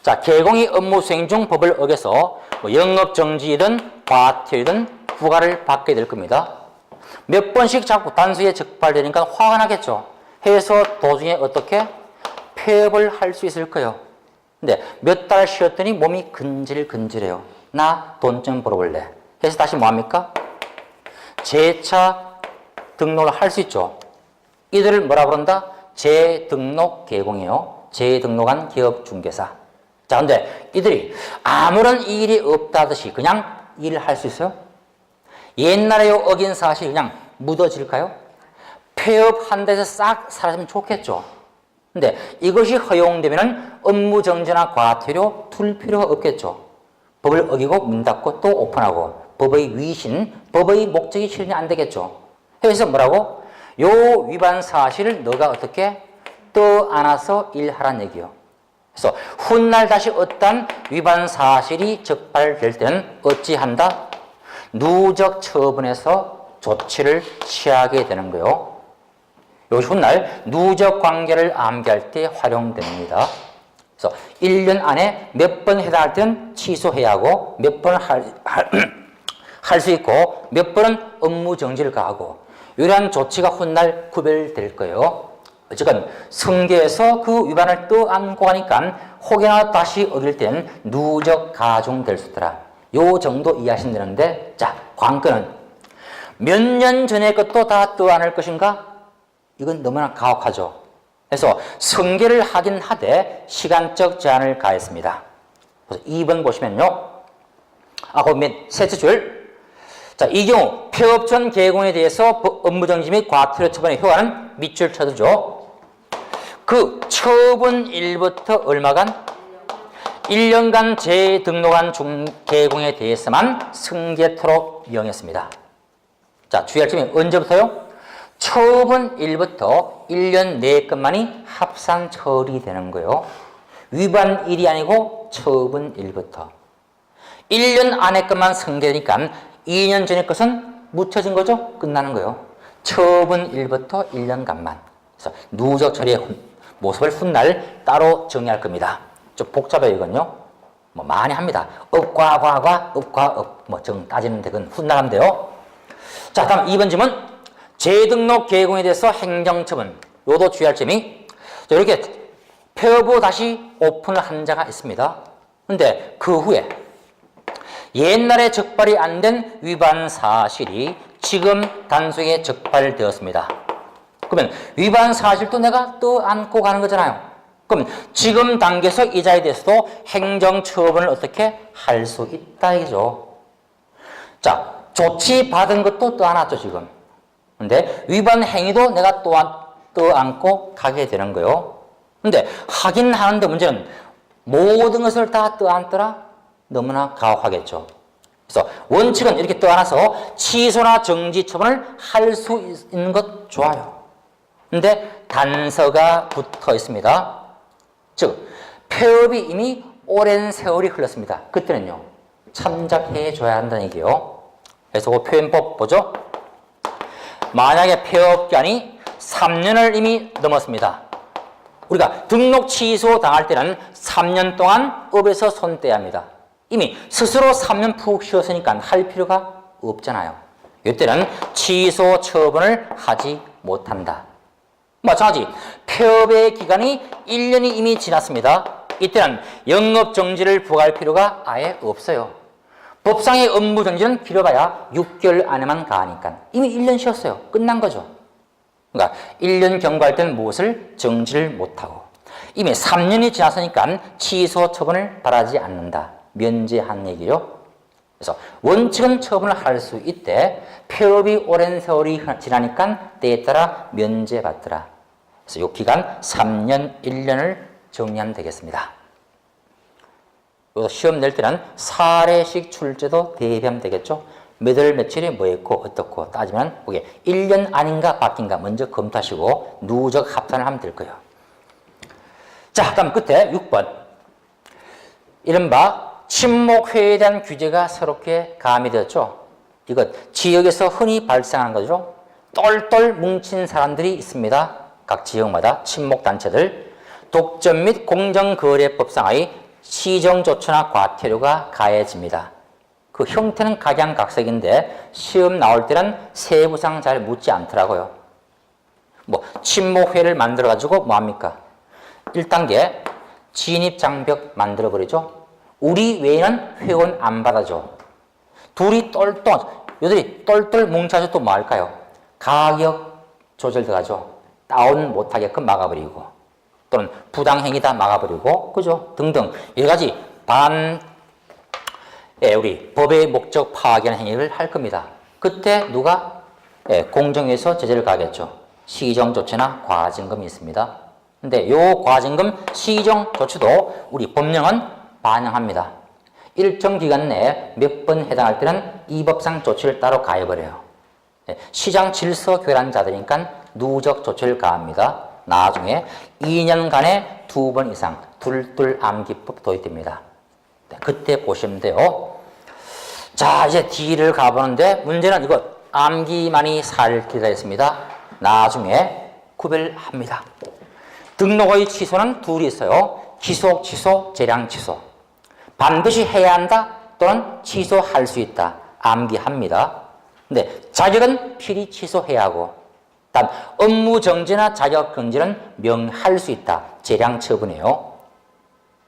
자, 개공이 업무 수행 중 법을 어겨서 영업정지든 과태료든 부과를 받게 될 겁니다. 몇 번씩 자꾸 단수에 적발되니까 화가 나겠죠. 해서 도중에 어떻게? 폐업을 할 수 있을 거예요. 근데 몇 달 쉬었더니 몸이 근질근질해요. 나 돈 좀 벌어볼래. 해서 다시 뭐합니까? 재차 등록을 할 수 있죠. 이들을 뭐라 그런다? 재등록 개공이요. 재등록한 기업중개사. 자, 근데 이들이 아무런 일이 없다듯이 그냥 일을 할 수 있어요? 옛날에 어긴 사실이 그냥 묻어질까요? 폐업한 데서 싹 사라지면 좋겠죠. 근데 이것이 허용되면 업무정지나 과태료 둘 필요가 없겠죠. 법을 어기고 문 닫고 또 오픈하고 법의 위신, 법의 목적이 실현이 안 되겠죠. 그래서 뭐라고? 요 위반 사실을 너가 어떻게 떠안아서 일하란 얘기요. 그래서 훗날 다시 어떤 위반 사실이 적발될 때는 어찌한다? 누적 처분해서 조치를 취하게 되는 거요. 이것이 훗날 누적 관계를 암기할 때 활용됩니다. 그래서 1년 안에 몇 번 해당할 때는 취소해야 하고 몇 번 할 수 있고 몇 번은 업무 정지를 가하고 이러한 조치가 훗날 구별될 거예요. 어쨌든 승계에서 그 위반을 떠안고 가니까 혹여나 다시 어길 때는 누적 가중될 수 있더라. 요 정도 이해하시면 되는데 자, 관건은 몇 년 전의 것도 다 떠안을 것인가? 이건 너무나 가혹하죠. 그래서 승계를 하긴 하되 시간적 제한을 가했습니다. 그래서 2번 보시면요. 거기 셋째 줄. 자, 이 경우 폐업 전 개공에 대해서 업무정지 및 과태료 처분의 효과는 밑줄 쳐두죠. 그 처분일부터 얼마간? 1년간 재등록한 개공에 대해서만 승계토록 명했습니다. 자, 주의할 점이 언제부터요? 처분일부터 1년 내 것만이 합산 처리되는 거예요. 위반일이 아니고 처분일부터. 1년 안에 것만 승계되니까 2년 전의 것은 묻혀진 거죠? 끝나는 거예요. 처분일부터 1년간만. 그래서 누적 처리의 모습을 훗날 따로 정의할 겁니다. 좀 복잡해요, 이건요. 뭐 많이 합니다. 업과 과과, 업과 업. 뭐 정 따지는 데는 훗날 하면 돼요. 자, 다음 2번 질문. 재등록 개공에 대해서 행정처분. 요도 주의할 점이 이렇게 폐업 후 다시 오픈을 한 자가 있습니다. 근데 그 후에 옛날에 적발이 안 된 위반 사실이 지금 단속에 적발되었습니다. 그러면 위반 사실도 내가 떠안고 가는 거잖아요. 그럼 지금 단계에서 이자에 대해서도 행정처분을 어떻게 할 수 있다 이거죠. 자, 조치받은 것도 떠안았죠 지금. 근데 위반 행위도 내가 떠안고 가게 되는 거예요. 근데 하긴 하는데 문제는 모든 것을 다 떠안더라? 너무나 가혹하겠죠. 그래서 원칙은 이렇게 떠안아서 취소나 정지 처분을 할 수 있는 것 좋아요. 근데 단서가 붙어 있습니다. 즉, 폐업이 이미 오랜 세월이 흘렀습니다. 그때는요, 참작해 줘야 한다는 얘기예요. 그래서 그 표현법 보죠. 만약에 폐업 기간이 3년을 이미 넘었습니다. 우리가 등록 취소 당할 때는 3년 동안 업에서 손 떼야 합니다. 이미 스스로 3년 푹 쉬었으니까 할 필요가 없잖아요. 이때는 취소 처분을 하지 못한다. 마찬가지 폐업의 기간이 1년이 이미 지났습니다. 이때는 영업정지를 부과할 필요가 아예 없어요. 법상의 업무정지는 길어봐야 6개월 안에만 가하니까 이미 1년 쉬었어요. 끝난 거죠. 그러니까 1년 경과할 때는 무엇을 정지를 못하고 이미 3년이 지났으니까 취소 처분을 바라지 않는다. 면제한 얘기죠. 그래서 원칙은 처분을 할 수 있대 폐업이 오랜 세월이 지나니까 때에 따라 면제받더라. 그래서 이 기간 3년, 1년을 정리하면 되겠습니다. 시험 낼 때는 사례식 출제도 대비하면 되겠죠. 몇 월 며칠이 뭐였고 어떻고 따지면 그게 1년 아닌가 바뀐가 먼저 검토하시고 누적 합산을 하면 될 거예요. 자, 다음 끝에 6번. 이른바 친목회에 대한 규제가 새롭게 가미되었죠. 이것 지역에서 흔히 발생하는 거죠. 똘똘 뭉친 사람들이 있습니다. 각 지역마다 친목단체들. 독점 및 공정거래법상의 시정조처나 과태료가 가해집니다. 그 형태는 각양각색인데 시험 나올 때는 세부상 잘 묻지 않더라고요. 뭐 친목회를 만들어가지고 뭐합니까? 1단계 진입장벽 만들어버리죠. 우리 외에는 회원 안 받아줘. 둘이 요들이 똘똘 뭉쳐서 또 뭐 할까요? 가격 조절 들어가죠. 다운 못하게끔 막아버리고 또는 부당행위다 막아버리고 그죠? 등등 여러 가지 우리 법의 목적 파악하는 행위를 할 겁니다. 그때 누가 공정위에서 제재를 가하겠죠. 시정조치나 과징금이 있습니다. 근데 요 과징금 시정조치도 우리 법령은 반영합니다. 일정 기간 내에 몇 번 해당할 때는 이 법상 조치를 따로 가해버려요. 시장 질서 교란자들이니까 누적 조치를 가합니다. 나중에 2년간에 2번 이상 둘둘 암기법 도입됩니다. 그때 보시면 돼요. 자, 이제 D를 가보는데 문제는 이거 암기만이 살 길이라 했습니다. 나중에 구별합니다. 등록의 취소는 둘이 있어요. 기소, 취소, 재량 취소. 반드시 해야 한다 또는 취소할 수 있다. 암기합니다. 근데 자격은 필히 취소해야 하고 단 업무 정지나 자격 정지는 명할 수 있다. 재량 처분이에요.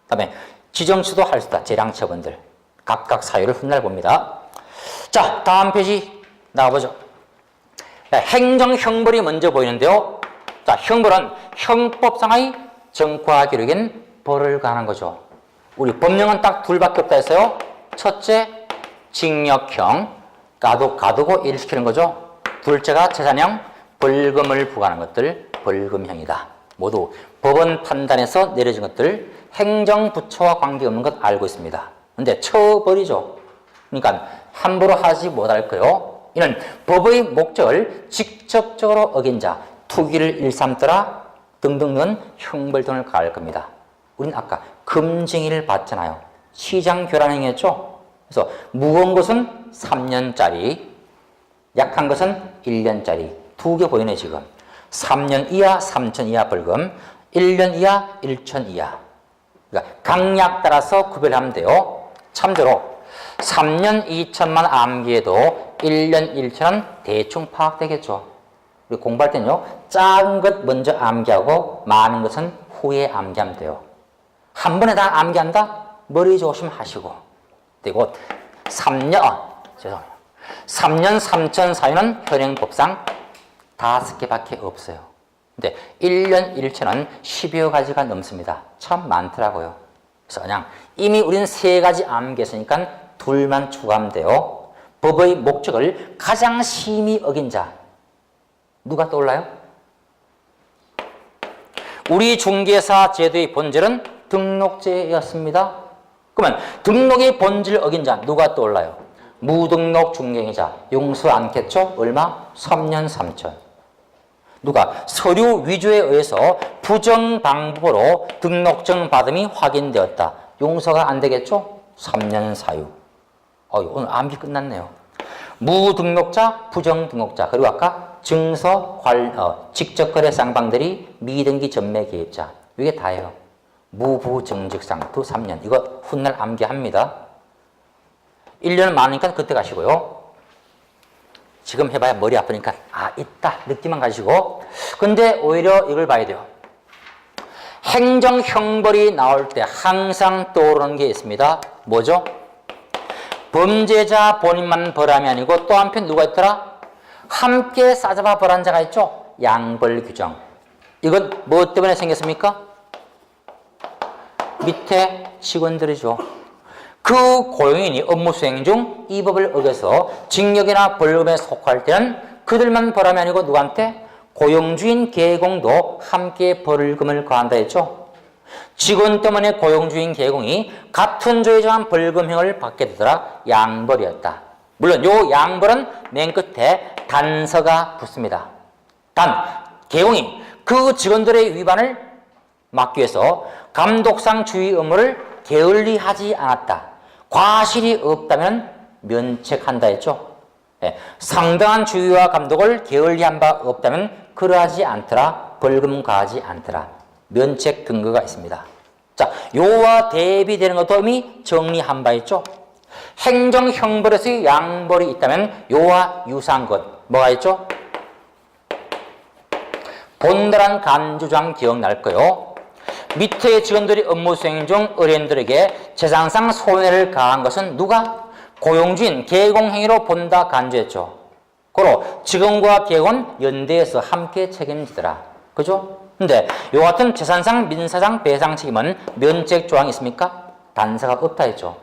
그다음에 지정 취소할 수 있다. 재량 처분들. 각각 사유를 훗날 봅니다. 자, 다음 페이지 나와보죠. 행정 형벌이 먼저 보이는데요. 자, 형벌은 형법상의 정과 기록인 벌을 가하는 거죠. 우리 법령은 딱 둘밖에 없다 했어요. 첫째, 징역형, 가두고 일시키는 거죠. 둘째가 재산형, 벌금을 부과하는 것들, 벌금형이다. 모두 법원 판단에서 내려진 것들, 행정부처와 관계없는 것 알고 있습니다. 근데 처벌이죠. 그러니까 함부로 하지 못할 거요. 이는 법의 목적을 직접적으로 어긴 자, 투기를 일삼더라 등등은 형벌 등을 가할 겁니다. 우린 아까 금징위를 봤잖아요. 시장 교란행위였죠. 그래서 무거운 것은 3년짜리, 약한 것은 1년짜리 두 개 보이네 지금. 3년 이하 3천 이하 벌금, 1년 이하 1천 이하. 그러니까 강약 따라서 구별하면 돼요. 참조로 3년 2천만 암기해도 1년 1천은 대충 파악되겠죠. 우리 공부할 때는요, 작은 것 먼저 암기하고 많은 것은 후에 암기하면 돼요. 한 번에 다 암기한다? 머리 조심하시고. 그리고 3년 3천 사유는 현행법상 5개밖에 없어요. 근데 1년 1천은 10여 가지가 넘습니다. 참 많더라고요. 그래서 그냥 이미 우리는 3가지 암기했으니까 둘만 추가하면 돼요. 법의 목적을 가장 심히 어긴 자. 누가 떠올라요? 우리 중개사 제도의 본질은 등록제였습니다. 그러면 등록의 본질을 어긴 자 누가 떠올라요? 무등록 중개자 용서 않겠죠? 얼마? 3년 3천. 누가 서류 위조에 의해서 부정 방법으로 등록증 받음이 확인되었다. 용서가 안 되겠죠? 3년 사유. 오늘 암기 끝났네요. 무등록자, 부정등록자, 그리고 아까 증서, 직접거래 쌍방들이 미등기 전매 기획자. 이게 다예요. 무부정직상투 3년. 이거 훗날 암기합니다. 1년은 많으니까 그때 가시고요. 지금 해봐야 머리 아프니까 있다 느낌만 가지고. 근데 오히려 이걸 봐야 돼요. 행정형벌이 나올 때 항상 떠오르는 게 있습니다. 뭐죠? 범죄자 본인만 벌함이 아니고 또 한편 누가 있더라? 함께 싸잡아 벌한 자가 있죠? 양벌 규정. 이건 뭐 때문에 생겼습니까? 밑에 직원들이죠. 그 고용인이 업무 수행 중 이 법을 어겨서 징역이나 벌금에 속할 때는 그들만 벌함이 아니고 누구한테? 고용주인 계공도 함께 벌금을 과한다 했죠. 직원 때문에 고용주인 계공이 같은 조에 정한 벌금형을 받게 되더라. 양벌이었다. 물론 요 양벌은 맨 끝에 단서가 붙습니다. 단, 계공이 그 직원들의 위반을 막기 위해서 감독상 주의 의무를 게을리하지 않았다. 과실이 없다면 면책한다 했죠. 상당한 주의와 감독을 게을리한 바 없다면 그러하지 않더라. 벌금 가하지 않더라. 면책 근거가 있습니다. 자, 요와 대비되는 것도 이미 정리한 바 있죠. 행정형벌에서의 양벌이 있다면 요와 유사한 것 뭐가 있죠? 본달한 간주장 기억날 거요. 밑에 직원들이 업무 수행 중 의뢰인들에게 재산상 손해를 가한 것은 누가? 고용주인 계공행위로 본다 간주했죠. 고로 직원과 계공은 연대해서 함께 책임지더라. 그죠? 근데 요 같은 재산상 민사상 배상 책임은 면책 조항이 있습니까? 단서가 없다 했죠.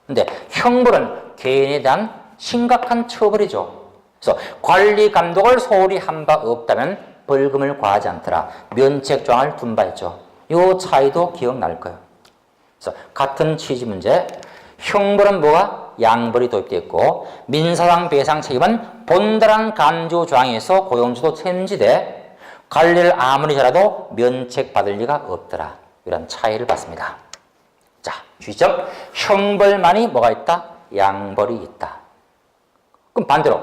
근데 형벌은 개인에 대한 심각한 처벌이죠. 그래서 관리 감독을 소홀히 한 바 없다면 벌금을 과하지 않더라. 면책 조항을 둔 바 있죠. 요 차이도 기억날 거예요. 그래서 같은 취지 문제. 형벌은 뭐가? 양벌이 도입되어 있고 민사상 배상 책임은 본달한 간주 조항에서 고용주도 책임지되 관리를 아무리 잘해도 면책받을 리가 없더라. 이런 차이를 봤습니다. 자, 주의점. 형벌만이 뭐가 있다? 양벌이 있다. 그럼 반대로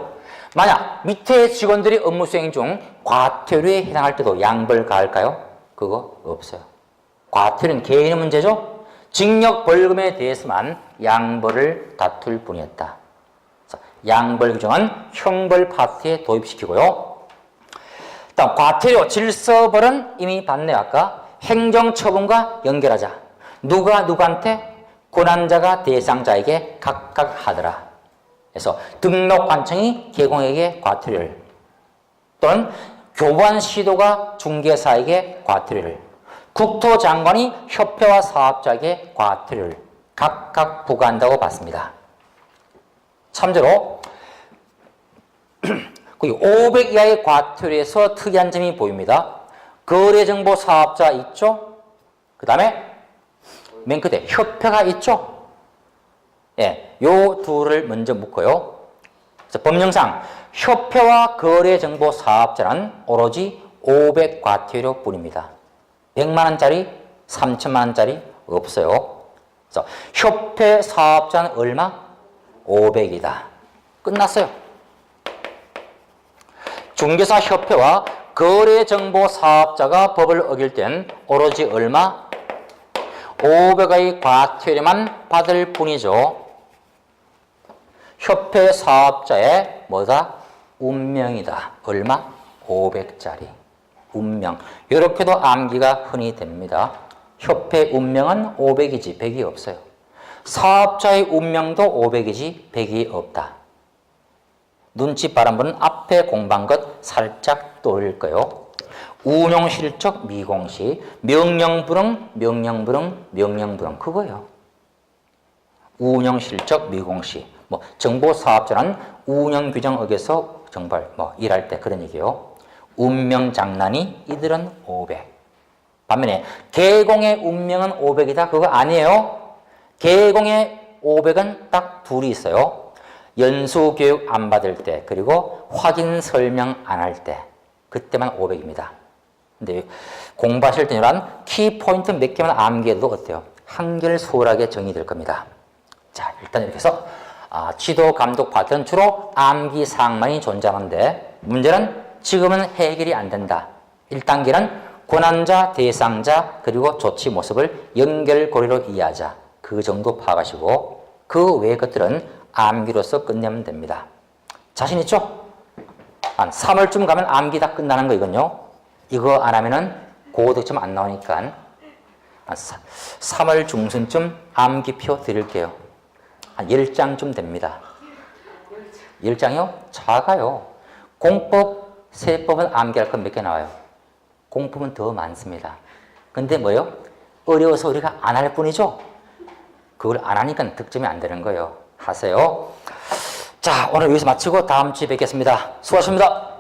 만약 밑에 직원들이 업무 수행 중 과태료에 해당할 때도 양벌 가할까요? 그거 없어요. 과태료는 개인의 문제죠. 징역 벌금에 대해서만 양벌을 다툴 뿐이었다. 양벌 규정은 형벌 파트에 도입시키고요. 다음 과태료 질서벌은 이미 봤네요. 아까 행정처분과 연결하자. 누가 누구한테? 고난자가 대상자에게 각각 하더라. 그래서 등록관청이 계공에게 과태료를 또는 교관 시도가 중개사에게 과태료를, 국토장관이 협회와 사업자에게 과태료를 각각 부과한다고 봤습니다. 참조로 500 이하의 과태료에서 특이한 점이 보입니다. 거래정보 사업자 있죠? 그 다음에 맨 끝에 협회가 있죠? 예, 요 둘을 먼저 묶어요. 법령상 협회와 거래정보 사업자는 오로지 500 과태료 뿐입니다. 100만 원짜리, 3천만 원짜리 없어요. 그래서 협회 사업자는 얼마? 500이다. 끝났어요. 중개사 협회와 거래정보 사업자가 법을 어길 땐 오로지 얼마? 500의 과태료만 받을 뿐이죠. 협회 사업자의 뭐다? 운명이다. 얼마? 500짜리. 운명. 이렇게도 암기가 흔히 됩니다. 협회 운명은 500이지 100이 없어요. 사업자의 운명도 500이지 100이 없다. 눈치 빠른 분은 앞에 공부한 것 살짝 떠올릴 거예요. 운용실적 미공시, 명령불응, 명령불응, 명령불응 그거예요. 운용실적 미공시. 정보사업자는 운영규정 어겨서 정발, 일할 때 그런 얘기예요. 운명장난이 이들은 500. 반면에 개공의 운명은 500이다. 그거 아니에요. 개공의 500은 딱 둘이 있어요. 연수교육 안 받을 때 그리고 확인 설명 안 할 때 그때만 500입니다. 근데 공부하실 때 이런 키포인트 몇 개만 암기해도 어때요? 한결 수월하게 정의될 겁니다. 자, 일단 이렇게 해서 지도 감독 파트는 주로 암기 사항만이 존재하는데 문제는 지금은 해결이 안 된다. 1단계는 권한자, 대상자, 그리고 조치 모습을 연결고리로 이해하자. 그 정도 파악하시고 그 외의 것들은 암기로서 끝내면 됩니다. 자신 있죠? 한 3월쯤 가면 암기 다 끝나는 거 이건요. 이거 안 하면은 고득점 안 나오니까 한 3월 중순쯤 암기표 드릴게요. 한 10장쯤 됩니다. 10장이요? 작아요. 공법, 세법은 암기할 건 몇 개 나와요. 공법은 더 많습니다. 근데 뭐요? 어려워서 우리가 안 할 뿐이죠? 그걸 안 하니까 득점이 안 되는 거예요. 하세요. 자, 오늘 여기서 마치고 다음 주에 뵙겠습니다. 수고하셨습니다.